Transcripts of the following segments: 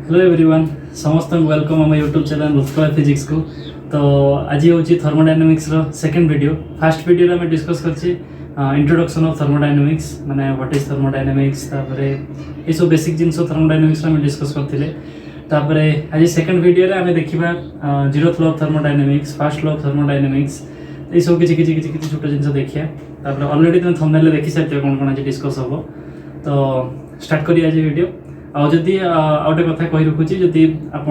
Hello everyone समस्त welcome आम YouTube channel Utkal physics को। तो आज हूँ thermodynamics second video. First video में डिस्कस करছি इंट्रोडक्शन ऑफ थर्मोडायनामिक्स माने व्हाट इज थर्मोडायनामिक्स तापरे ये सब बेसिक जिनस थर्मोडायनामिक्स में डिस्कस करथिले। तापरे आज सेकंड वीडियो रे हमें देखिबा zeroth law of thermodynamics, first law of thermodynamics ये सब किछि छोट जिनस देखिया। तापरे ऑलरेडी तुम थंबनेल देखि साथि कोन कोन आज डिस्कस हबो। तो स्टार्ट करिया आज वीडियो। आदि आउटे कथा कही रखुच्छी जदि आप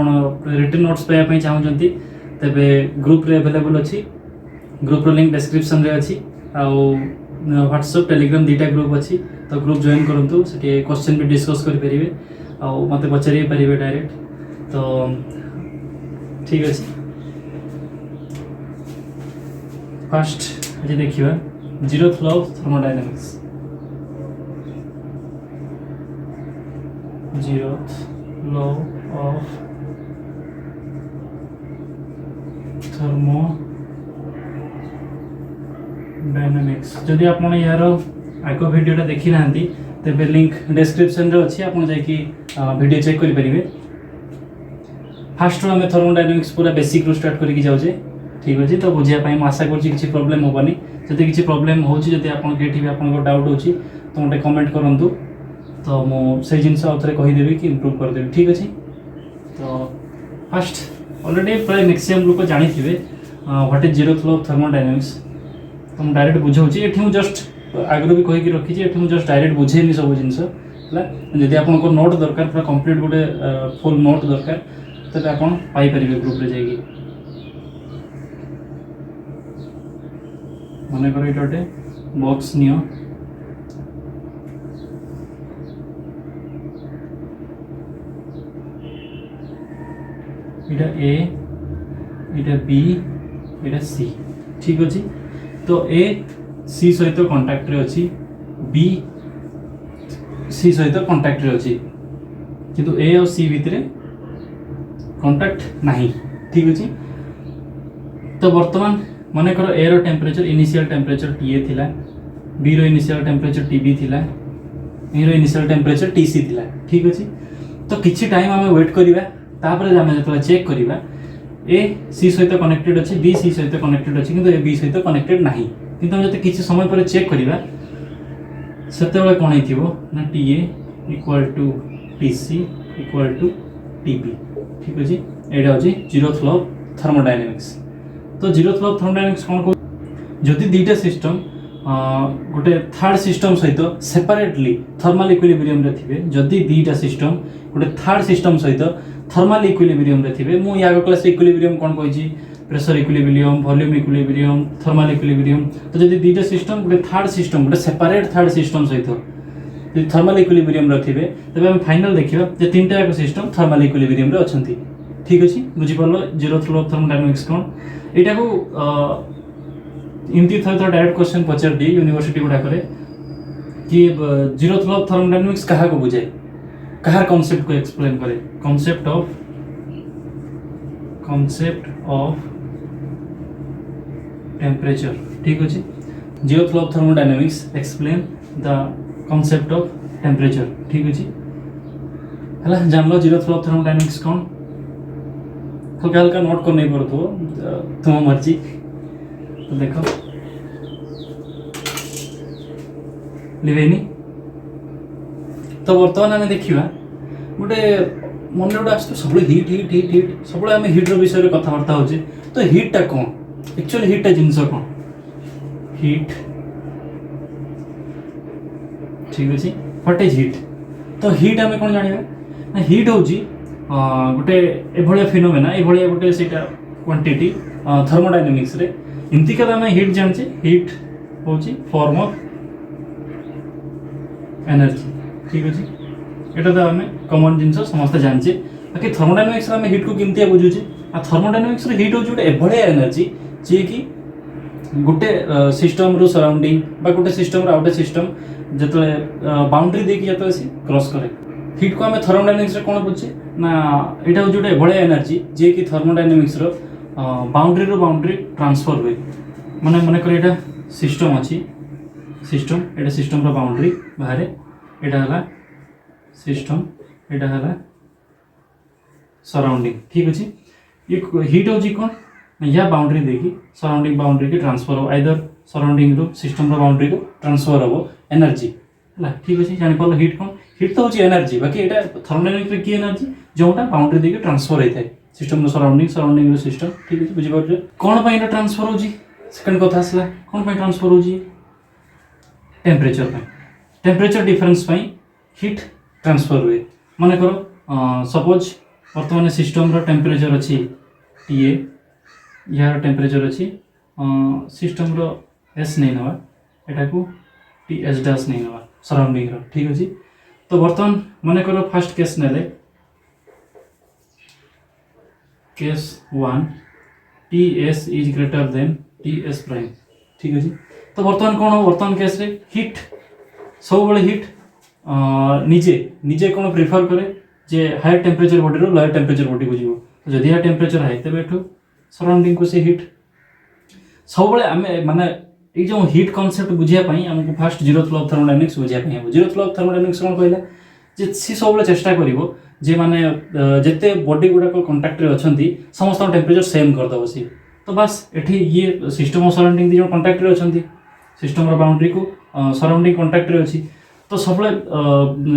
रिटन नोट्स पाइबा चाहते तेरे ग्रुप रे अवेलेबल अच्छी। ग्रुप लिंक डिस्क्रिप्शन रे अच्छी। व्हाट्सएप टेलीग्राम दुटा ग्रुप अच्छी। तो ग्रुप जॉइन करूँ से क्वेश्चन भी डिस्कस करेंगे मत पचारि पारे डायरेक्ट। तो ठीक अच्छे फर्स्ट आज देखा zeroth law of thermodynamics. Zeroth law of thermodynamics जदि आप यार आग वीडियोटा देखी ना तेज लिंक डिस्क्रिप्शन रे अच्छी। आप जाकि वीडियो चेक करेंगे। फास्ट आम थर्मोडायनामिक्स पूरा बेसिक रू स्टार्ट करके जाऊे। ठीक अच्छे तो बुझापी आशा कर प्रॉब्लम हेनी। जदि किसी प्रॉब्लम होती आप डाउट हो तो गोटे कमेंट करूँ तो मुझे जिनस आउ थे कहीदेवी कि इम्प्रूव करदेवी। ठीक अच्छे तो फास्ट ऑलरेडी प्राय मैक्सिमम लोग जानी थे what is zeroth law of thermodynamics. तो मुझे डायरेक्ट बुझाऊँगी ये जस्ट आगु भी कहीकि रखी ये जस्ट डायरेक्ट बुझेनी सब जिनस जदि आप नोट दरकार पूरा कंप्लीट गोटे फुल नोट दरकार तेज आप पाइपर ग्रुप रे जाइए। मन कर ये गोटे बॉक्स नियो इटा ए इटा बी इटा सी। ठीक अच्छे तो ए सी सहित कांटेक्ट रे अच्छी, बी सी सहित कांटेक्ट रे अच्छी किंतु ए और सी भितर कांटेक्ट नहीं। ठीक अच्छे तो वर्तमान मन कर ए रो temperature initial temperature T A थिला, बी रो इनिशियल टेम्परेचर टी बी थिला, ए रो इनिशियल टेम्परेचर टी सी थिला। ठीक अच्छे तो किछि टाइम आमे वेट करिबा तापर आम जो चेक करवा ए सी सहित कनेक्टेड अच्छी, बी सी सहित कनेक्टेड अच्छी किंतु ए बी सहित कनेक्टेड नहीं। किंतु जो किसी समय पर चेक करवा से कौन ना T A equal to T C equal to T B. ठीक अच्छे यहाँ हूँ जीरोथ लॉ ऑफ थर्मोडायनामिक्स। तो जीरोथ लॉ ऑफ थर्मोडायनामिक्स कौन कह जदि दुईटा सिस्टम गोटे थर्ड सिस्टम सहित सेपरेटली थर्माल इक्विलिब्रियम रे थिबे, जदि दुईटा सिस्टम गोटे थर्ड सिस्टम सहित थर्माल इक्विलिब्रियम रे थिबे। मु या क्लास इक्विलिब्रियम कौन कही pressure equilibrium, volume equilibrium, thermal equilibrium. तो जदि दुईटा सिस्टम गोटे थर्ड सिस्टम गोटे सेपरेट थर्ड सिस्टम सहित जब थर्माल इक्विलिब्रियम रे थिबे तबे हम फाइनल देखिबा जे तीनटा एक सिस्टम थर्माल इक्विलिब्रियम रे अछंती। ठीक अछि बुझि परलो जीरोथ लॉ ऑफ थर्मोडायनामिक्स कोन एटा को इमती थर डायरेक्ट क्वेश्चन पचार दिए यूनिवर्सिटी गुड़ा करे कि जीरोथ लॉ ऑफ थर्मोडायनामिक्स कहा को बुझाए, कहार कॉन्सेप्ट को एक्सप्लेन करे। Concept of temperature. ठीक अच्छे zeroth law of thermodynamics explain the concept of temperature. ठीक अच्छे है जान लो जीरोथ लॉ ऑफ थर्मोडायनामिक्स कौन हल्का हल्का नोट कर नहीं पड़ो तुम मर्जी। तो देखो लिवेनी तो बर्तमान आम देखा गोटे मन गोटे आस सब हिट हिट हिट हिट सब आम हिट्र विषय कथबार्ता होचे। तो हिट्टा कौन एक्चुअली हिट्टा जिनस कौन हिट। ठीक अच्छे व्हाट इज हिट। तो हिट आम कौन जाना ना हिट हूँ गोटे एभलिया फिनोमेना एभलिया गोटे सेटा क्वांटिटी थर्मोडायनामिक्स रे इमती का आम हिट जाने हिट हूँ फॉर्म ऑफ एनर्जी। ठीक अच्छे यहाँ तो आम कमन जिन समस्त जाने बाकी थर्मोडायनामिक्स आम हिट को केमती बुझुचे। थर्मोडायनामिक्स हिट हूँ गोटे एभलिया एनर्जी जी कि गोटे सिस्टम रू सराउंडिंग बा गोटे सिस्टम आउटे सिस्टम जो बाउंड्री देकी जो क्रॉस करे हिट को आम थर्मोडायनामिक्स कौन बुझे ना यहाँ हूँ गोटे एभलिया एनर्जी जी कि थर्मोडायनामिक्स बाउंड्री रू बाउंड्री ट्रांसफर हुए। माने मन कर यहाँ सिस्टम अच्छी सिस्टम एटा सिस्टम रो बाउंड्री बाहर एटा हला सिस्टम एटा हला सराउंडिंग ठीक अच्छे ये हीट हूँ कौन या बाउंड्री देखी सराउंडिंग बाउंड्री की ट्रांसफर हो आइदर सराउंडिंग रू सिस्टम रो बाउंड्री को ट्रांसफर हो एनर्जी है ठीक अच्छे जापर हीट कौन हीट तो हूँ एनर्जी बाकी यहाँ थर्मोडायनामिक्स की एनर्जी जोटा बाउंड्री देके ट्रांसफर होता है सिस्टम सराउंडिंग सिस्टम ठीक अच्छे बुझीपार कौन पर ट्रांसफर हो सेकेंड कथा आसला कौन पर ट्रांसफर हो टेम्परेचर डिफरेंस हीट ट्रांसफर हुए मन कर सपोज बर्तमान सिस्टम रो टेम्परेचर अच्छी टीए यार टेम्परेचर अच्छी सिस्टम रो एस नहीं नवा एटा को टी एस डैश नहीं नवा सराउंडिंग रो ठीक अच्छे तो बर्तमान मन कर फास्ट केस नेले case 1 T S is greater than T S prime ठीक अच्छे तो बर्तमान कौन हो बर्तमान केस रे हीट सब बड़े हीट निजे निजे कौन प्रिफर करे जे हायर टेम्परेचर बॉडी रो लोअर टेम्परेचर बॉडी को जीवो तो जदि हायर टेम्परेचर हाई तेबे एठो सराउंडिंग को से हीट सब बड़े आमे माने ए जो हीट कांसेप्ट बुझिया पई हमको fast zeroth law of thermodynamics बुझिया पई हम जीरोथ लॉ ऑफ थर्मोडायनामिक्स कोन कहला जे सी सब बड़े चेष्टा करिवो जे माने जते बॉडी गुडा को कांटेक्ट रे अछंती समस्त टेम्परेचर सेम कर दबो सी तो बस एठी ये सिस्टम ऑफ सराउंडिंग दी जो कांटेक्ट रे अछंती सिस्टम रो बाउंड्री को सराउंडिंग कांटेक्ट रे अछि तो सब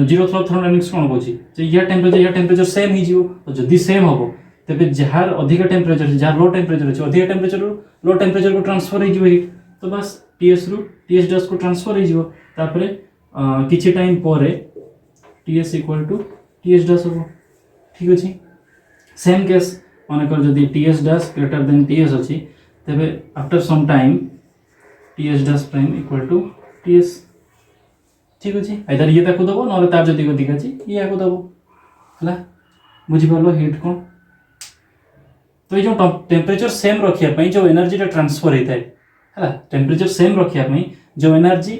जीरोथ लॉ ऑफ थर्मोडायनामिक्स कोन कहछि जे या टेम्परेचर सेम ही जीवो तो जदी सेम हबो तेबे जार अधिक टेम्परेचर जार लो टेम्परेचर अछि अधिक टेम्परेचर लो टेम्परेचर को ट्रांसफर हो जीवो हीट तो बस टीएस रु टीएस डैश को ट्रांसफर हो जीवो तापरे किछि टाइम परे TS equal to TS dash हो ठीक अछि सेम केस माने कर जदी TS dash greater than TS अछि तेबे after some time TS dash prime equal to TS ठीक अच्छे आइदर ये ताको दबो न तार जदि अधिक अछि ये आको दबो हला बुझि पालो हीट कोन तो ये जो टेम्परेचर सेम रखिया पई जो एनर्जी टा ट्रांसफर होता है हला टेम्परेचर सेम रखिया पई जो एनर्जी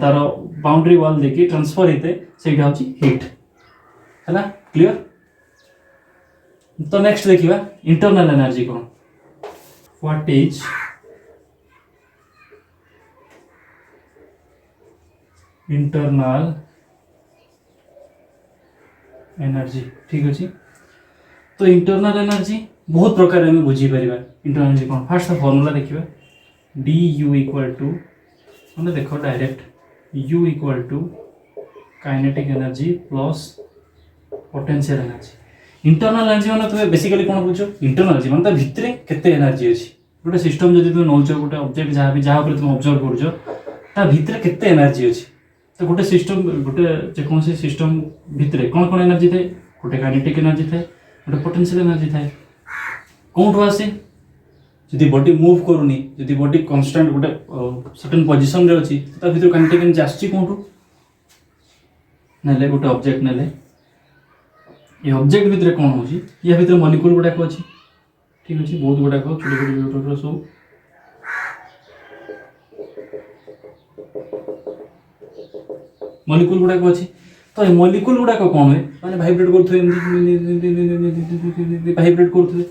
तार बाउंड्री वॉल देखि ट्रांसफर होता है सेटा होची हीट हला क्लियर तो नेक्स्ट देखिबा इंटरनल एनर्जी कोन व्हाट इज इंटरनल एनर्जी ठीक अच्छे तो इंटरनल एनर्जी बहुत प्रकार में बुझी पारिबा इंटरनल एनर्जी कौन फास्ट फॉर्मूला देखिबा डी यू इक्वल टू मैंने देखो direct u equal to kinetic energy plus potential energy internal energy माने तुम बेसिकली कौन बुझो इंटरनल एनर्जी माने भितरे केते एनर्जी अछि गोटे सिस्टम जदि तुम नौच गोटे ऑब्जेक्ट जहाँ भी जहाँ तुम ऑब्जर्व करूछ ता भितरे केते एनर्जी अछि तो गोटे सिस्टम गोटे जेकोसी सिस्टम भितरे कौन कौन एनर्जी थाए गोटे काइनेटिक एनर्जी थाए गोटे पोटेंशियल एनर्जी थाए कौन आसे जदि बॉडी मूव करूनी जदि बॉडी कांस्टेंट गोटे सर्टेन पोजीशन रे अछि ता भितर काइनेटिक एनर्जी आछि कोठू नेले गोटे ऑब्जेक्ट नेले ये ऑब्जेक्ट भितर कौन होची या भितर मॉलिक्यूल गुडा को अछि ठीक अछि बहुत गुडा को छोटे छोटे सब मॉलिक्यूल गुडा को अछि तो ये मॉलिक्यूल गुडा को कौन है माने वाइब्रेट करथु वाइब्रेट करथु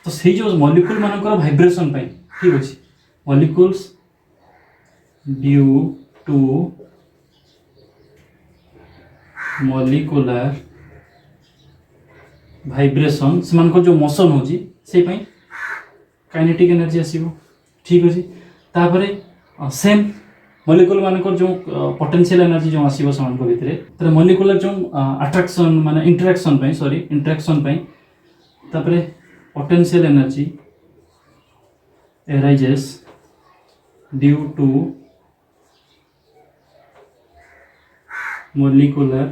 तो से जो मॉलिक्यूल मानकर वाइब्रेशन पाई ठीक अछि molecules due to molecular vibration से जो मोशन होची से पाई काइनेटिक एनर्जी आसीबो ठीक अछि तापरे सेम मॉलिक्यूल मानकर जो पोटेंशियल एनर्जी जो आसीबो समान को भितरे तर मॉलिक्यूलर जो अट्रैक्शन माने इंटरेक्शन पई सॉरी इंटरेक्शन पई तापरे potential energy arises due to molecular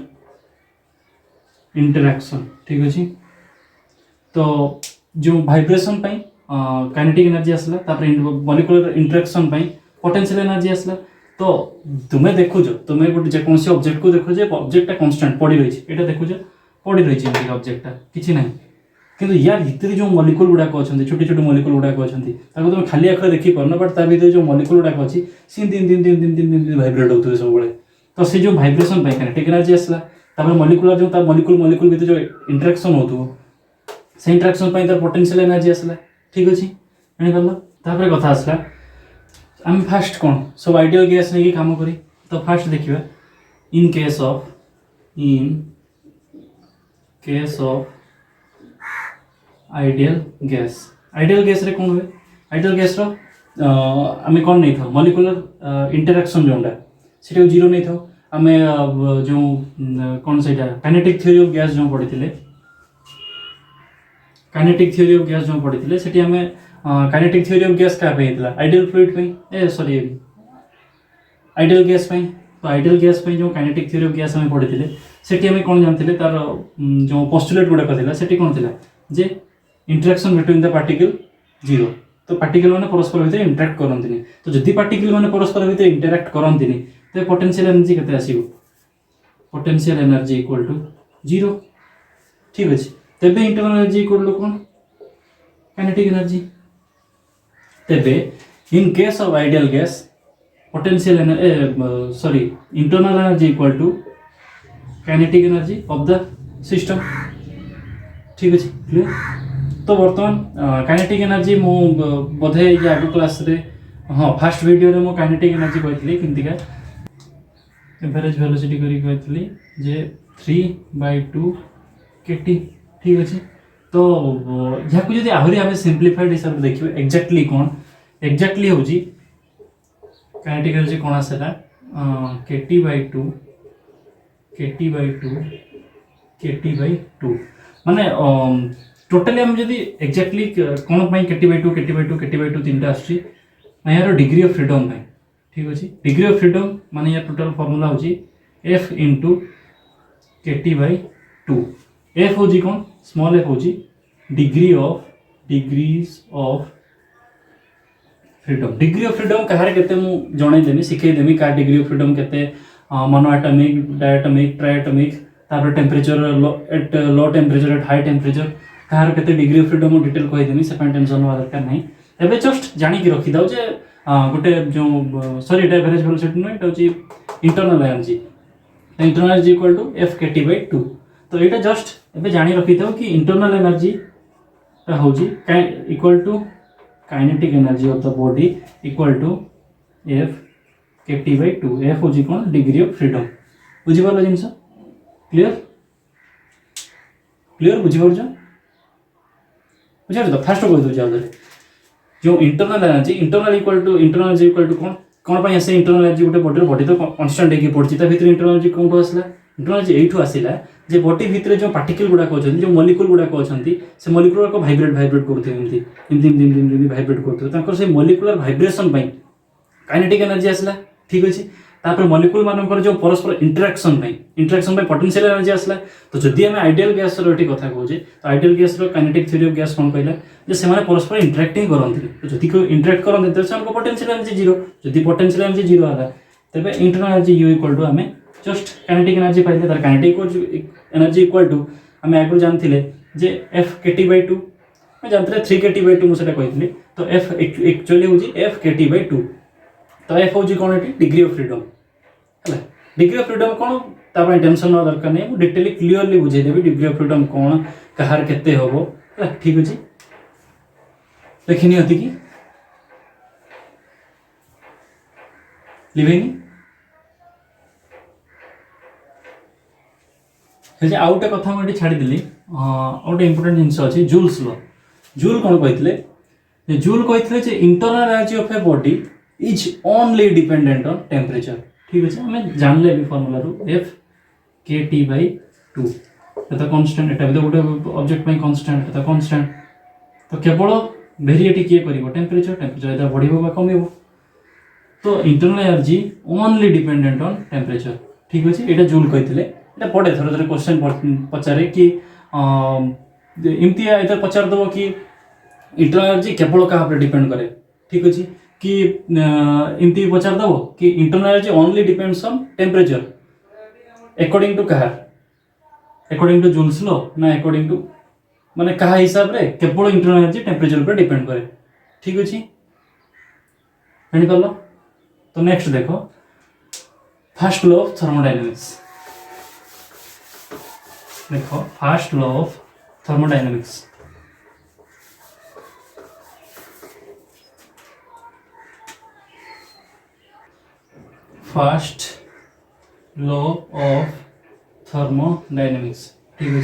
interaction ठीक अछि तो जो वाइब्रेशन पई काइनेटिक एनर्जी आसला तापरे मॉलिक्यूलर इंटरेक्शन पई पोटेंशियल एनर्जी आसला तो तुम्हें देखो तुम्हें गोटे जेकोसी ऑब्जेक्ट को देखो जे ऑब्जेक्ट कांस्टेंट पड़ी रही है एटा देखो पड़ी रही है ऑब्जेक्ट किछि नहीं किंतु यार भितर जो मॉलिक्यूल गुडा को अछंती छोटे छोटे मॉलिक्यूल गुडा को अछंती ताको तुम खाली आखरे देखि परनो बट ता भितर जो मॉलिक्यूल गुडा को अछि सिन दिन दिन दिन दिन दिन दिन वाइब्रेट होतु सब बळे तो से जो वाइब्रेशन पई काइनेटिक एनर्जी आसला तापर मॉलिक्यूलर जो ता मॉलिक्यूल भितर जो इंटरेक्शन होतु से इंटरेक्शन पई तार पोटेंशियल एनर्जी आसला ठीक अछि एनी करलो तापर कथा आसला हम फास्ट कौन सब आइडियल गैस नहीं काम करी तो फास्ट देखिए इन केस ऑफ आइडियल गैस रे कौन हुए आइडियल गैस रो आमे कौन नहीं था मॉलिक्यूलर इंटरैक्शन जोंडा सेटा जीरो नहीं था आमे जो कौन सेटा काइनेटिक थ्योरी ऑफ गैस जो पढ़िथिले काइनेटिक थ्योरी ऑफ गैस जो पढ़िथिले सेठी आमे काइनेटिक थ्योरी ऑफ गैस का पेइतला आइडियल फ्लूइड पे ए सॉरी आइडियल गैस पे तो आइडियल गैस पे जो काइनेटिक थ्योरी ऑफ गैस आमे पढ़िथिले सेठी आमे कौन जानथिले तार जो पोस्टुलेट गुडा कथिला सेठी कौन थिला जे interaction between the particle zero तो पार्टिकल माने परस्पर भितर इंटरैक्ट करंतिनी तो जदि पार्टिकल माने परस्पर भितर इंटरैक्ट करंतिनी तो पोटेंशियल एनर्जी केते आसीबो potential energy equal to zero ठीक अछि तेबे इंटरनल एनर्जी इक्वल टू कोन काइनेटिक एनर्जी तेबे in case of ideal gas potential sorry internal energy equal to kinetic energy of the system ठीक अछि क्लियर तो बर्तमान काइनेटिक एनर्जी मु बोधे ये आगो क्लास रे हाँ फर्स्ट वीडियो रे मु काइनेटिक एनर्जी कहथली किंतिका एवरेज वेलोसिटी करी कहथली जे 3/2 kT ठीक अछि तो याकु जदि आहुरी आमे सिंपलीफाइड हिसाब से देखिबे एक्जेक्टली कोन एक्जेक्टली होजी काइनेटिक एनर्जी कोन आसेला kT/2 kT/2 माने टोटली हम जदि एक्जेक्टली कोन पई kT/2 तीनटा आछि यार डिग्री ऑफ फ्रीडम पई ठीक अछि डिग्री ऑफ फ्रीडम माने या टोटल फार्मूला होची F * kT/2 F होजी कोन स्मॉल f होजी degrees of freedom degree of freedom कहार केते मु जणै देमी सिखै देमी का डिग्री ऑफ फ्रीडम केते मोनो एटॉमिक डायटॉमिक ट्रायटॉमिक तापर temperature at low temperature at high temperature कहार केते डिग्री ऑफ फ्रीडम डिटेल कहि देमी से टेंशन होवा दरकार नहीं एबे जस्ट जानि कि रखि दाउ जे गोटे जो सॉरी एटा एवरेज वेलोसिटी नो एटा होची internal energy internal energy equal to F kT/2 तो एटा जस्ट एबे जानि रखि दाउ कि इंटरनल एनर्जी ता होची equal to kinetic energy of the body equal to F kT/2 F होची कोन डिग्री ऑफ फ्रीडम बुझि परलो जिंस क्लियर क्लियर बुझि परछ बुझा तो फास्ट को दो जाओ जो इंटरनल एनर्जी इक्वल टू कोन कोन पय से इंटरनल एनर्जी गोटे बॉडी तो कांस्टेंट हेकी पड़छि त भीतर इंटरनल एनर्जी कोन आसला इंटरनल एनर्जी एठू आसिला जे बॉडी भीतर जो पार्टिकल गुडा को जो मॉलिक्यूल गुडा को अछंती से मॉलिक्यूल को वाइब्रेट करथे एमती वाइब्रेट करथे तांकर से मॉलिक्यूलर वाइब्रेशन पय काइनेटिक एनर्जी आसला ठीक अछि तापर मॉलिक्यूल मानकर जो परस्पर इंटरैक्शन पे पोटेंशियल एनर्जी आसला तो जदि हम आइडियल गैस रो एठी कथा कहूजे तो आइडियल गैस रो काइनेटिक थ्योरी ऑफ गैस कोन कहला जे से माने परस्पर इंटरैक्ट ही करंती तो जदि को इंटरैक्ट करंती तो से पोटेंशियल एनर्जी जीरो जदि पोटेंशियल एनर्जी जीरो आला तबे internal energy U equal to हमें जस्ट काइनेटिक एनर्जी पाइले तार काइनेटिक एनर्जी इक्वल टू हमें आगु जानथिले जे F kT/2 मैं जानथले 3 kT/2 मु सेटा कहितली तो F एक्चुअली होजी F kT/2 तो F होजी कोन एटी डिग्री ऑफ फ्रीडम हला डिग्री ऑफ फ्रीडम कोन तापर टेंशन न दरकार नै मु डिटेली क्लियरली बुझै देबी डिग्री ऑफ फ्रीडम कोन कहार केते होबो हला ठीक अछि देखिनी होती कि लिविंग हे आउटे कथा मैं छाड़ी देली आउटे इंपोर्टेंट जिंस अछि जूल्स लॉ जूल कोन कहितले जे जूल कहितले जे internal energy of a body is only dependent on temperature ठीक अछि हमें जानले भी फार्मूला रो F kT/2 एता कांस्टेंट एटा भी गोटे ऑब्जेक्ट में कांस्टेंट एता कांस्टेंट तो केवल वेरिएटी किए करिवो टेंपरेचर एटा बढ़िबो बा कमिबो तो internal energy only dependent on temperature ठीक अछि एटा जूल कहितले एटा पढे थोड़ा थोड़ा क्वेश्चन पचारे कि इम्तिया एता पचार दबो कि इंटरनल एनर्जी केवल का पर डिपेंड करे ठीक अछि कि इम्ति पचार दबो कि internal energy only depends on temperature according to कहा अकॉर्डिंग टू जूल्स लॉ ना अकॉर्डिंग टू माने कहा हिसाब रे केवल इंटरनल एनर्जी टेंपरेचर पर डिपेंड करे ठीक अछि जानि परलो तो नेक्स्ट देखो फर्स्ट लॉ ऑफ थर्मोडायनामिक्स देखो first law of thermodynamics first law of thermodynamics ठीक है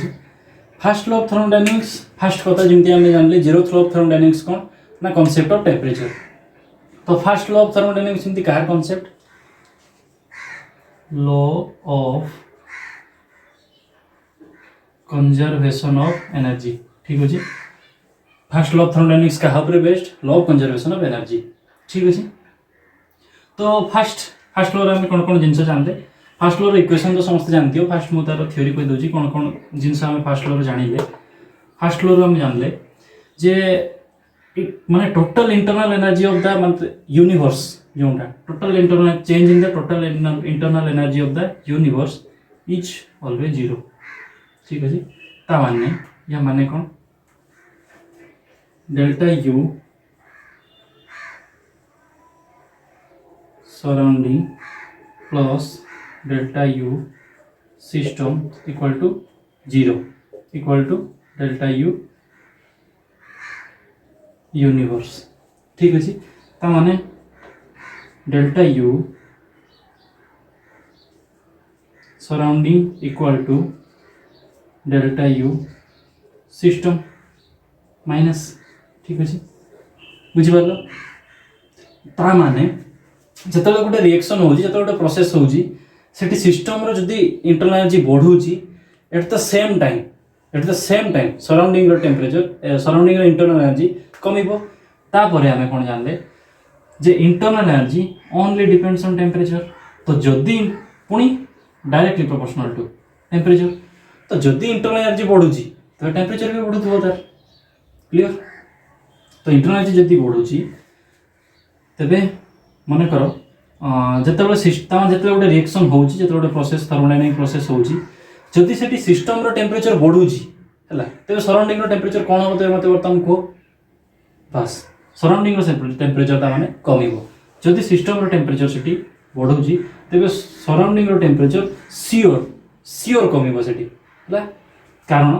first law of thermodynamics first कथा जमती आम जानले जीरोथ लॉ ऑफ थर्मोडायनामिक्स कौन ना कॉन्सेप्ट ऑफ टेम्परेचर। तो फास्ट लॉ ऑफ थर्मोडायनामिक्स जमती कहार concept law of conservation of energy. ठीक अच्छे फास्ट लॉ ऑफ थर्मोडायनामिक्स क्या based law of conservation of energy. ठीक अच्छे तो फास्ट लॉ रे कौन कौन जिनस जानते फास्ट लॉ इक्वेशन तो समस्त जानती हो फास्ट मुझे तार थ्योरी कही दूसरी कौन कौन जिनस आम फास्ट लॉ जानिले फास्ट लॉ आम जानले जे माने total internal energy of the मतलब यूनिवर्स जोटा total internal change in the total internal energy of the universe is always zero. ठीक अच्छे ता माने या माने कौन delta u surrounding plus delta u system equal to zero equal to delta u universe. ठीक अच्छे ता माने delta u surrounding equal to delta u system minus. ठीक अच्छे बुझिपार ता माने जिते गोटे रिएक्शन हो गोटे प्रोसेस हो सिस्टम री इंटरनल एनर्जी बढ़ुची at the same time surrounding temperature surrounding internal energy कमिबो। तापर आम कौन जानले जे internal energy only depends on temperature. तो जदि पुणी डायरेक्टली प्रोपोर्शनल टू टेम्परेचर तो जदि इंटरनल एनर्जी बढ़ुची तो टेम्परेचर भी बढ़ुथबो तार क्लियर। तो इंटरनल एनर्जी जदि बढ़ुची तेबे मन कर जिते सिस्टम जिते गोटे रिएक्शन हो गोटे प्रोसेस थर्मोडायनामिक प्रोसेस होदी से सिस्टम टेम्परेचर बढ़ुची है तेज सराउंडिंग टेम्परेचर कौन हम तेज मत बर्तमान कह बस सराउंडिंग टेम्परेचर माने कमिबो। जदि सिस्टम टेम्परेचर से बढ़ुची तेज सराउंडिंग टेम्परेचर सियोर कमिबो सेठी है कारण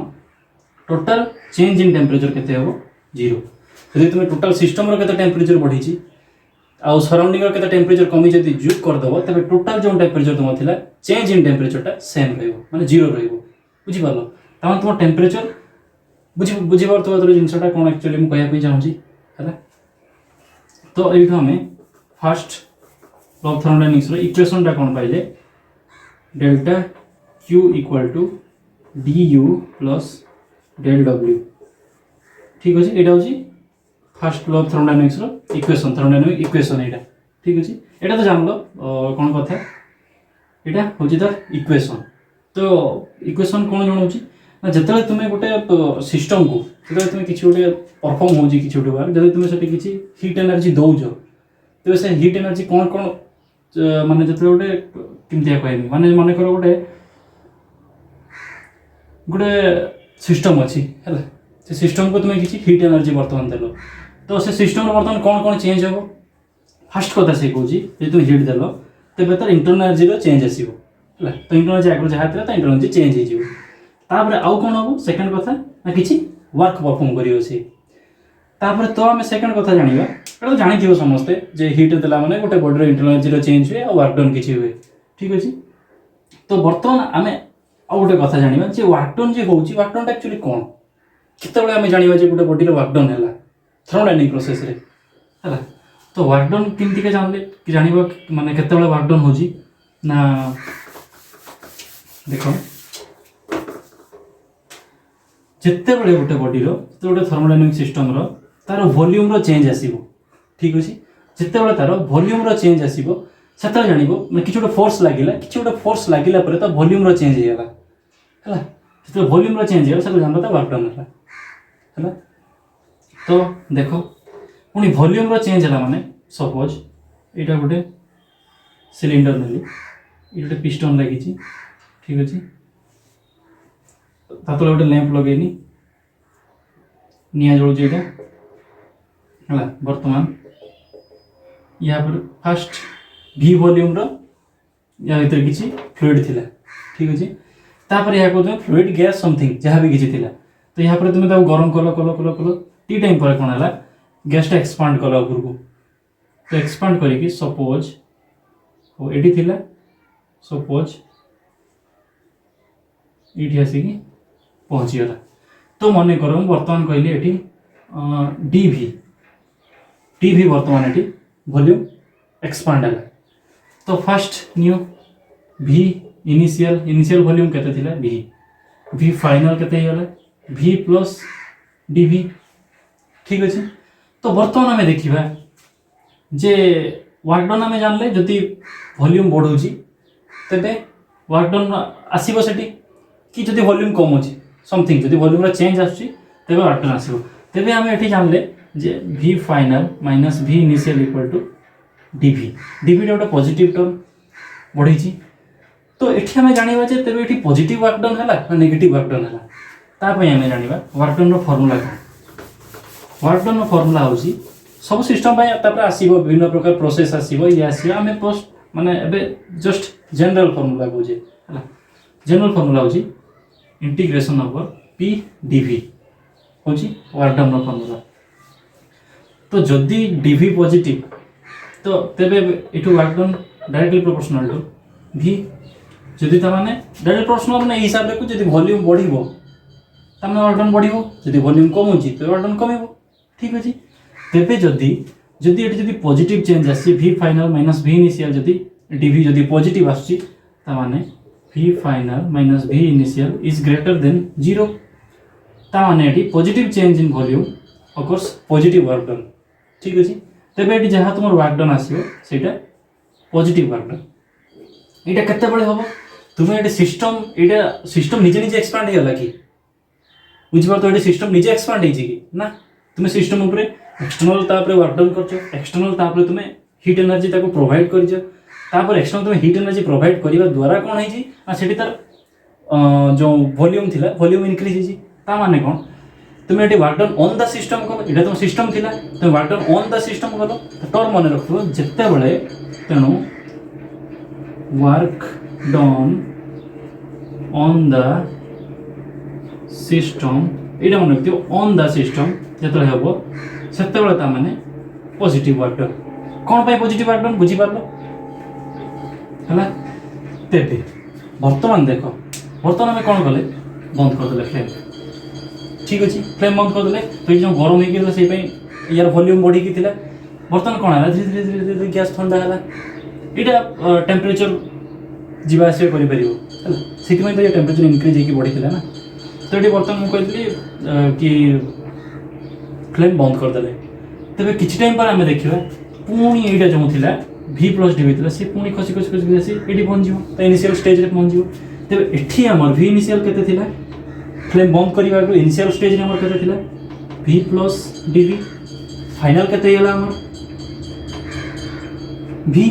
टोटल चेंज इन टेम्परेचर केते हेबो जीरो। जदि तुम टोटल सिस्टम केते टेम्परेचर बढ़ी आउ सराउंडिंग के टेम्परेचर कमी जब जुग करदेव तेज टोटाल जो टेम्परेचर तुम थी चेंज इन टेम्परेचरटा सेम रही जीरो रुझिपार तमाम तुम टेम्परेचर बुझीपार जिनसा कौन एक्चुअली मुझे कहना चाहूँगी है। तो ये आम फास्ट लॉ ऑफ थर्मोडायनामिक्स इक्वेशनटा कौन पाइले delta q equal to d u plus del डब्ल्यू। ठीक अच्छे यहाँ हूँ first law of thermodynamics equation thermodynamic equation यहाँ। ठीक अच्छे यहाँ तो जान लो कौन कथा यहाँ हूँ तार इक्वेशन। तो इक्वेशन कौन जनाऊँगी ना जिते तुम्हें गोटे सिस्टम को जो तुम्हें किसी गोटे परफॉर्म हो किसी गोटे बार जब तुम्हें से किसी हिट एनर्जी दौच तेज से हिट एनर्जी कौन कौन माने जो गोटे कमी कहमी माने मन कर गोटे गोटे सिस्टम अच्छी है से सिस्टम को तुम्हें किसी हिट एनर्जी बर्तमान देल तो से सिस्टम बर्तमान कौन कौन चेंज हो फास्ट कथा से कौन जो तुम हिट देल तेज तार इंटरनल एनर्जी चेंज आसो है तो इंटरनल एनर्जी आगे जहाँ था इंटरनल एनर्जी चेंज होपर आउ कौन हम सेकेंड कथा ना कि वर्क परफॉर्म कर तो आम सेकेंड कथा जाना तो जानी समस्ते जे हिट देला मैंने गोटे बॉडी इंटरनल एनर्जी चेंज हुए और वर्क डन किसी हुए। ठीक अच्छे तो बर्तमान आम आउ गोटे कथा जाना जे वर्क डन जो होची वर्क डन एक्चुअली कौन केतबेले आम जाना गोटे बॉडी वर्क डन है थर्मोडायनामिक प्रोसेस रे है। तो वर्क डन केमती के जानले कि जानवा माने केतबेले वर्क डन होची ना देखो जिते बड़े गोटे बॉडी गोटे थर्मोडायनामिक सिस्टम तार वॉल्यूम चेंज आसो। ठीक अच्छे जिते बड़े तार वॉल्यूम चेंज आसो से जान कि गोटे फोर्स लगिला कि गोटे फोर्स लगिला तो वॉल्यूम चेंज होगा है जो वॉल्यूम चेंज होगा से जानला वर्क डन है। तो देख पुणी वॉल्यूम चेंज है माने सपोज यहाँ गोटे सिलिंडर नेली ये गोटे पिस्टन लगी। ठीक अच्छे तातले गोटे लैंप लगेनी निआ जलुचे है बर्तमान यहाँ पर फास्ट भी वॉल्यूम या भीतर किसी फ्लूइड थिला। ठीक अच्छे तापर यहाँ को फ्लूइड गैस समथिंग जहाँ भी किसी थिला तो यहाँ पर तुम्हें गरम कल कल कल कल टी टाइम पर कौन है गैसटा एक्सपांड कला उपरको तो एक्सपांड करी सपोज ये थिला सपोज ये आसिक पहुँचीगला तो मन कर बर्तमान कहली ये डीवी टीवी बर्तमान ये वॉल्यूम एक्सपांड है। तो फर्स्ट न्यू भी इनिशियल वॉल्यूम केते थिला भी फाइनल केते होला भी प्लस डीवी। ठीक अच्छे। तो बर्तमान आम देखा जे वर्क डन आम जानले जदि वॉल्यूम बढ़ुची तेबे वर्क डन आसीबो सेठी कि जदि वॉल्यूम कम अछि समथिंग जदि वॉल्यूम रा चेंज आछि तेबे वर्क डन आसीबो। तेबे आम एठी जानले जे V final minus V initial equal to dV. DV टा गोटे पॉजिटिव टर्म बढ़ी। तो एठी आम जानिबा जे तेबे एठी पॉजिटिव वर्क डन हैला ना नेगेटिव वर्क डन हैला ता पय आम जानिबा वर्क डन रो फार्मूला का। वर्क डन रो फार्मूला होची सब सिस्टम पाई तापर आसीबो विभिन्न प्रकार प्रोसेस आसीबो ये आसीबो आम पोस्ट माने एबे जस्ट जनरल फार्मूला बुझे हैला। जनरल फार्मूला होची इंटीग्रेशन ओवर पी डीवी होची वर्क डन रो फार्मूला। तो जदि डीवी पॉजिटिव तो तेबे इटू work done directly proportional to भी जदि ता माने डायरेक्ट प्रोपोर्शनल माने हिसाब रे को जदि वॉल्यूम बढ़िबो ता माने वर्क डन बढ़िबो जदि वॉल्यूम कम होची तो वर्क डन कमिबो। ठीक अछि। तेबे जदि एटी जदि पॉजिटिव चेंज आसी भी फाइनल माइनस भी इनिशियल जदि डीवी जदि पॉजिटिव आसी ता माने भी final minus V initial is greater than 0 ता माने eighty positive change in volume of positive work done. ठीक अछि। तेबे एटी जहाँ तुम वर्क डन आसीबो सेटा पॉजिटिव वर्क डन। एटा केते बळे होबो तुमे एटी सिस्टम निजे निजे एक्सपांड हेला कि बुझ पार। तो एटी सिस्टम निजे एक्सपांड हेछि कि ना तुमे सिस्टम ऊपर एक्सटर्नल तापर वर्क डन करछो एक्सटर्नल तापर तुमे हीट एनर्जी ताको प्रोवाइड करछो तापर एक्सटर्नल तुमे हीट एनर्जी प्रोवाइड करबा द्वारा कोन हेछि आ सेठी तार जो वॉल्यूम थिला वॉल्यूम इंक्रीज हेछि ता माने कोन तुमे एटी work done on the system करो एटा तो सिस्टम थिला तुमे work done on the system करो टर्म मन रखो जत्ते बळे तेनु work done on the system एटा मन रखियो ऑन द सिस्टम जतले हेबो सेते बळे ता माने पॉजिटिव वर्क डन। कोन पाई पॉजिटिव वर्क डन बुझी पारलो हला। तेबे वर्तमान देखो वर्तमान में कोन कले बंद कर देले फ्लेम। ठीक अछि। फ्लेम बंद कर देले तो जो गरम हे गेला से पई यार वॉल्यूम बढ़ी कि थिला वर्तमान कोन हला धीरे धीरे गैस ठंडा हला एटा टेंपरेचर जीवा आसे करि परिबो हला सेति में तो ये टेंपरेचर इंक्रीज हे कि बढ़ी थिला ना। तो ये बर्तमान मु कहली कि फ्लेम बंद कर देले तेबे किछि टाइम पर आमे देखिबा पुणी एटा जो थिला v प्लस डीवी थिला से पुणी खसी खसी खसी आसी एटी पहुंच जिवो त इनिशियल स्टेज रे पहुंच जिवो। तेबे एठी हमर v इनिशियल केते थिला फ्लेम बंद करिबा को इनिशियल स्टेज रे हमर केते थिला v प्लस डीवी फाइनल केते होला हमर v।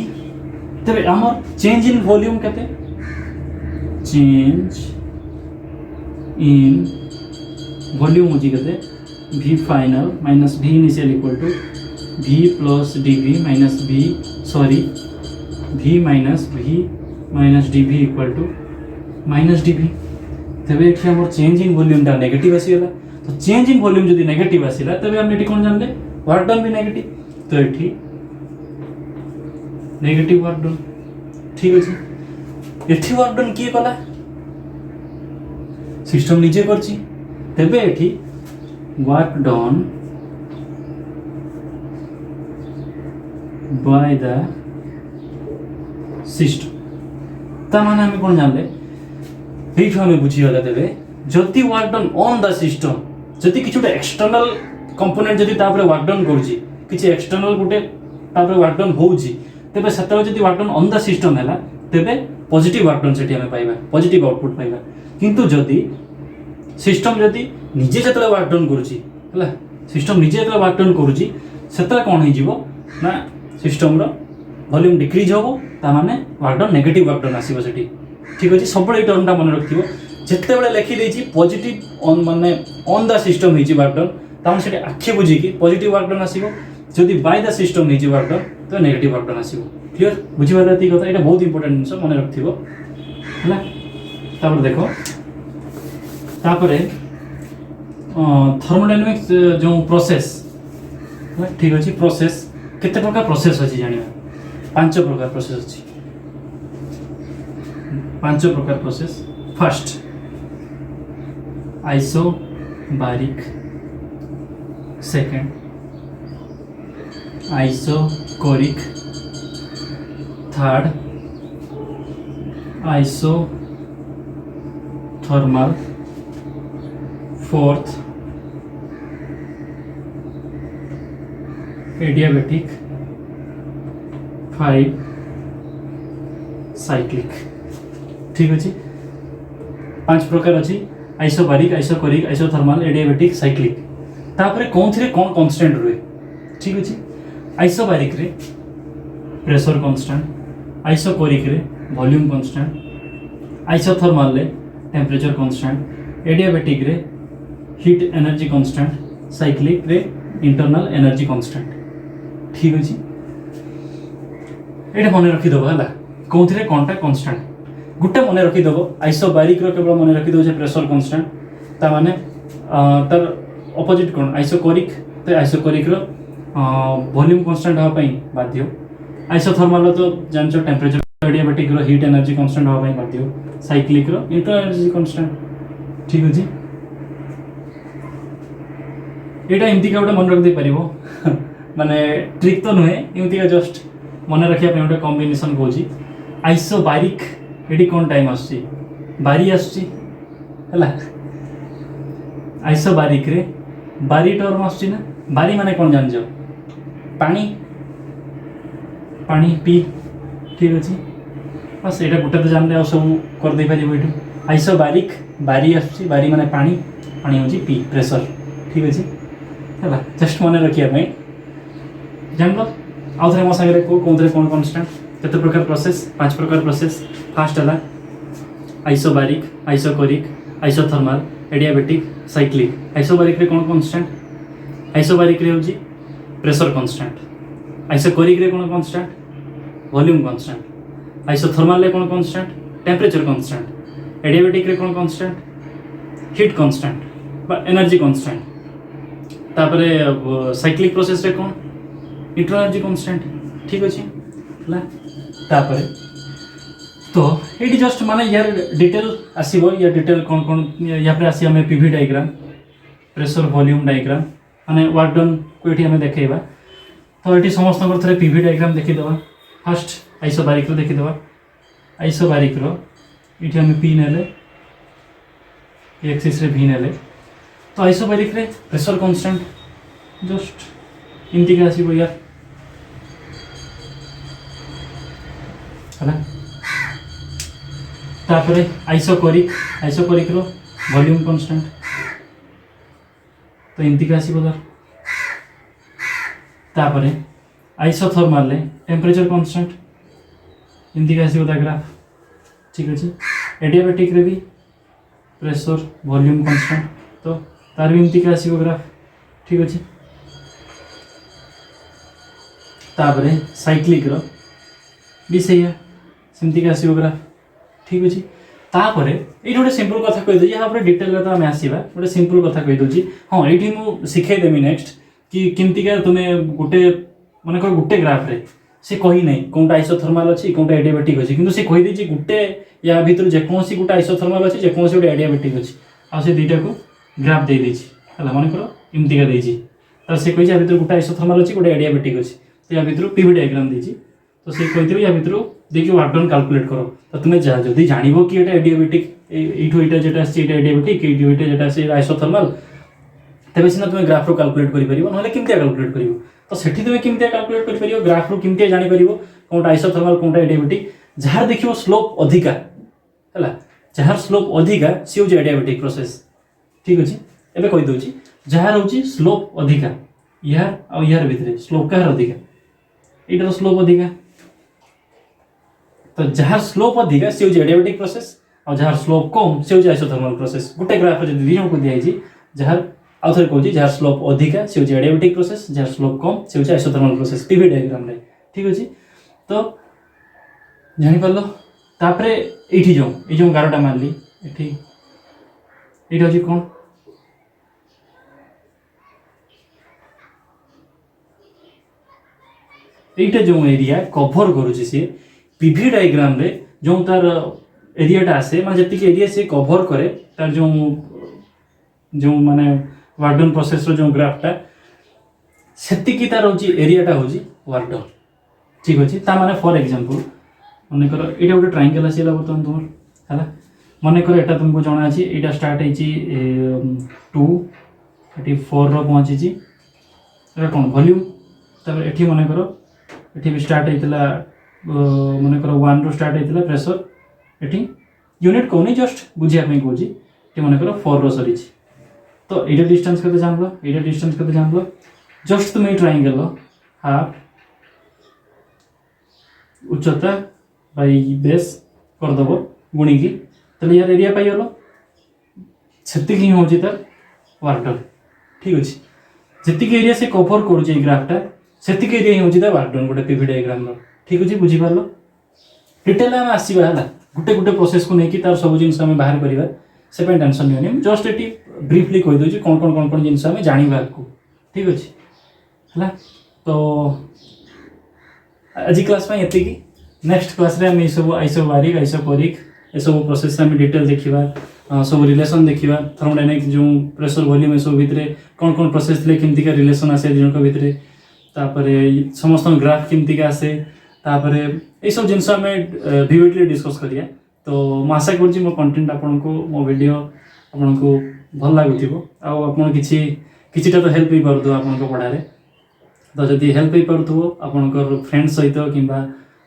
तेबे हमर चेंज इन वॉल्यूम केते चेंज इन वॉल्यूम होजी केते v final minus v initial equal to v plus dv minus v minus dv equal to minus dv। तेबे एठी हमर चेंज इन वॉल्यूम टा नेगेटिव आसीला तो चेंज इन वॉल्यूम जदि नेगेटिव आसीला तबे हम एठी कोन जानले वर्क डन भी नेगेटिव तो एठी नेगेटिव वर्क डन। ठीक अछि। एठी वर्क डन किए कला सिस्टम निजे करछि तेबे एठी work done by the system ता माने हम कोन जानले एठी हमें बुझी होला तेबे जति work done on the system जति किछुटा एक्सटर्नल कंपोनेंट जति तापर वर्क डन करछि किछि एक्सटर्नल गुटे तापर वर्क डन होउछि तेबे सतरो जति work done on the system हैला तेबे पॉजिटिव वर्क डन सेठी हमें पाइबा पॉजिटिव आउटपुट पाइबा। किंतु जति सिस्टम जति निजे जतले वर्क डन करूची हला सिस्टम निजे जतले वर्क डन करूची सेतले कोन हे जीवो ना सिस्टम रो वॉल्यूम डिक्रीज होबो ता माने work done negative work done आसीबो सेठी। ठीक अछि। सब बळे टर्म ता मन रखिबो जत्ते बळे लिखि देछि पॉजिटिव ऑन माने ऑन द सिस्टम हे जी वर्क डन ता माने सेठी आखि बुझी कि पॉजिटिव वर्क डन आसीबो जदि बाय द सिस्टम हे जी वर्क डन तो नेगेटिव वर्क डन आसीबो। क्लियर बुझी बाला ती कथा एटा बहुत इंपोर्टेंट निस मन रखिबो हला। तापर देखो तापर थर्मोडायनामिक्स जो प्रोसेस ठीक अच्छे प्रोसेस केते प्रकार प्रोसेस अच्छी जानिबा 5 प्रकार प्रोसेस अच्छी 5 प्रकार प्रोसेस। फर्स्ट बारीक second isochoric third isothermal fourth adiabatic five cyclic. ठीक अच्छे 5 प्रकार अच्छी isobaric isochoric isothermal adiabatic cyclic. तापर कौन थी कौन कांस्टेंट रुए। ठीक अच्छे आइसोबारिक रे प्रेशर कांस्टेंट आइसोकोरिक रे वॉल्यूम कांस्टेंट आइसोथर्मल रे टेम्परेचर कांस्टेंट एडियाबेटिक रे हीट एनर्जी कांस्टेंट साइक्लिक रे इंटरनल एनर्जी कांस्टेंट। ठीक अच्छे ये मन रखीदेव है कौन थी कौनटा कांस्टेंट गोटे मन रखीदेव आइसोबारिक केवल मन रखीदेव प्रेशर कांस्टेंट ताने तार अपोजिट कौन आइसोकोरिक तो आइसोकोरिक वॉल्यूम कांस्टेंट हाँपाई बाध्य आइसोथर्मल तो जानच temperature adiabatic heat energy constant हाँपाई बाध्य साइक्लिक इंटरनल एनर्जी कांस्टेंट। ठीक अच्छे यहाँ एमती गोटे मन रखी पार माने ट्रिक तो नुहे एमती जस्ट मन रखा गोटे कॉम्बिनेशन कौच आइसोबारिक ये कौन टाइम आसची बारी आसची है आइसोबारिक रे बारी टर्म आसची ना बारी माने कौन जान पानी पानी पी। ठीक अच्छे बस यहाँ गोटे तो जानते आ सब करदे पार ये आइसोबारिक बारी आसची बारी माने पानी पानी हूँ पी प्रेशर। ठीक अच्छे है जस्ट मन रखापी जान लो आउ थे मो सागर कौन थे कौन कांस्टेंट केते प्रकार प्रोसेस 5 प्रकार प्रोसेस फास्ट है isobaric isochoric isothermal adiabatic cyclic. Isobaric रे कौन कांस्टेंट आइसोबारिक रे होची प्रेशर कांस्टेंट आइसोकोरिक रे कौन कांस्टेंट वॉल्यूम कांस्टेंट आइसोथर्मल रे कौन कांस्टेंट टेम्परेचर कांस्टेंट एडियाबेटिक रे कौन कांस्टेंट हीट कांस्टेंट बा एनर्जी कांस्टेंट तापरे साइक्लिक प्रोसेस रे कौन इंटरनल एनर्जी कांस्टेंट। ठीक अच्छे तापरे तो ये जस्ट माने यार डिटेल आसीबो या डिटेल कौन कौन या पर आसी हमें PV diagram pressure volume diagram माने वर्क डन को ये हमें देखेबा। तो ये समस्त थे पीवी डायग्राम देखीदे फास्ट आइसोबारिक देखीदे आइसोबारिक ये हमें पी नेले एक्सिस रे भी नेले तो आइसोबारिक रे प्रेशर कांस्टेंट जस्ट इनती के आसीबो यार है तापरे आइसोकोरिक आइसोकोरिक वॉल्यूम कांस्टेंट तो इनती के आसीबो तापरे आइसोथर्मल रे टेम्परेचर कांस्टेंट इनती के आसीबो ग्राफ। ठीक अच्छे एडियाबेटिक रे भी प्रेशर वॉल्यूम कांस्टेंट तो तार भी इनती के आसीबो ग्राफ। ठीक अच्छे तापरे साइक्लिक भी सही है सेमती का आसीबो ग्राफ। ठीक अच्छे तापर ये गोटे सिंपल कथा कहीदे यहाँ डिटेल तो आम आसवा गोटे सिंपल कथा कहीदे हाँ ये मुझे शिखेदेमी नेक्स्ट कि केमतिका तुम्हें गोटे मन कर गोटे ग्राफ रे से कही ना कौनटा आइसोथर्मल अच्छी कौनटा एडियाबेटिक अच्छी किंतु से कहीदे गोटे या भितर जेकोसी गोटे आइसोथर्मल अच्छी जेकोसी गोटे एडियाबेटिक अच्छी आ से दुईटा को ग्राफ दे देछि है मन कर एमतिका देछि तो से कही भितर गोटे आइसोथर्मल अच्छी गोटे एडियाबेटिक अच्छी तो या भितर पीवी डायग्राम देछि तो से कही या भितर देखिए वर्क डन कैलकुलेट करो तो तुम्हें जदि जान कि ये एडियाबेटिक यूँ यहाँ जेटा एडियाबेटिक यूँ जेटा आइसोथर्मल तेज सीना तुम्हें ग्राफ रू कैलकुलेट कर ना केमती कैलकुलेट कर तो सेठी तुम्हें केमती कैलकुलेट कर ग्राफ रू केमती जापर कौनटा आइसोथर्मल कौनटा एडियाबेटिक जार देखिए स्लोप अधिका है जार स्लोप अधिका सी हूँ एडियाबेटिक प्रोसेस। ठीक अच्छे एवं कहीदे जार हूँ स्लोप अधिका यार आ यार भितर स्लोप कहार अधिका यहाँ स्लोप अधिका तो जार स्लोप अधिका सी हूँ एडियाबेटिक प्रोसेस और जार स्लोप कम सी हूँ आइसोथर्मल प्रोसेस। गोटे ग्राफ जो दुई जन को दिखाई जार आउ थे कहूँ जार स्लोप अधिका सी हूँ एडियाबेटिक प्रोसेस जार स्लोप कम सी हूँ आइसोथर्मल प्रोसेस पीवी डायग्राम रे। ठीक अच्छे तो जापर तापर ये जो गारटा मारली ये हूँ कौन ये जो एरिया कभर करुच्ची सी पीवी डायग्राम रे जो तार एरियाटा आसे मैं जी एरिया सी कभर करे तार जो जो माने वार्डन प्रोसेस रो जो ग्राफटा सेतिकी तार होची एरियाटा होची वार्डन ठीक अछि ता माने फॉर एग्जांपल मने करो एटा गोटे ट्रायंगल आसीला बर्तमान तुमर हला मने करो एटा तुमको जणा अछि एटा स्टार्ट हेची 2 एटी 4 रो पहुंची छी एटा कोन वॉल्यूम तब एठी मने करो एठी भी स्टार्ट हेतला मने करो 1 रो स्टार्ट हेतला प्रेशर एठी यूनिट कोनी जस्ट बुझिया में कोजी एठी मने करो 4 रो सरी छी तो एटा डिस्टेंस कते जानलो एटा डिस्टेंस कते जानलो जस्ट तुम ट्रायंगल लो हाफ उच्चता बाई बेस कर दबो गुणी की तले यार एरिया पाई गलो सेति की होची त वार्डन ठीक अछि जेति की एरिया से कवर करू जे ग्राफटा सेति की एरिया होची त वार्डन गोटे पीवी डायग्राम रो ठीक अछि बुझी पारलो डिटेल हम आसीबा हला गुटे गुटे प्रोसेस को नेकी तार सब जिंस हम बाहर करिवा से पे टेंशन नहीं जस्ट एटी ब्रीफली कहि दोची कोन जिंस हम जानिबा को ठीक अछि हला तो आज क्लास में एति की नेक्स्ट क्लास रे हम सब आइसोबारिक आइसोपोरिक ए सब प्रोसेस हम डिटेल देखिबा सब रिलेशन देखिबा थर्मोडायनामिक्स जो प्रेशर वॉल्यूम सब भितरे कोन प्रोसेस ले केमती का रिलेशन आसे दिन को भितरे तापरे समस्त ग्राफ केमती का आसे तापरे ए सब जिंस हम विविडली डिस्कस करिया तो म आशा करछि मो कंटेंट आपन को मो वीडियो आपन को भल लागुथिबो आ आपन किछिटा तो हेल्प ही कर दो आपन को पढारे तो जदि हेल्प ही पड़ुथबो आपन फ्रेंड सहित किंबा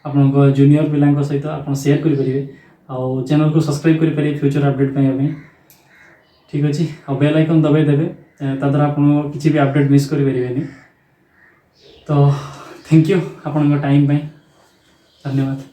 आपन जूनियर पिलांक सहित आपन शेयर करि परिबे आ चैनल को सब्सक्राइब करि परिबे फ्यूचर अपडेट पय हमें ठीक अछि आ बेल आइकन दबाई देबे तादर आपन किछि भी अपडेट मिस करि परिबेनी तो थैंक यू आपन टाइम पय धन्यवाद।